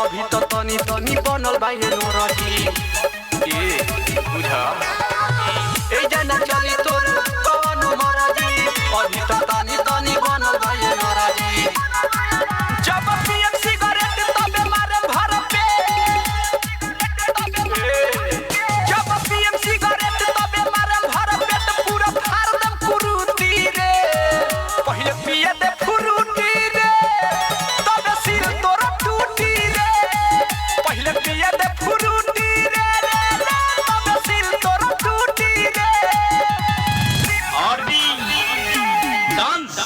अभी तो तनी तनी बनल बाहे नरजी ए बुझा ए जना चली तोर कौन मरजी अभी तो तनी तनी बनल बाहे नरजी जब पियम सिगरेट तबे मारे भर पे जब पियम सिगरेट तबे मारे भर पेट पूरा फाड़ दम कुरुती रे पहिले पिए दे फुरुटी रे तबे सिर तोरा टूटी रे पहिले पिए दे फुरुटी रे तबे सिर तोरा टूटी रे आरबी डांस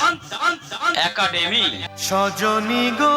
एकेडमी सजनी गो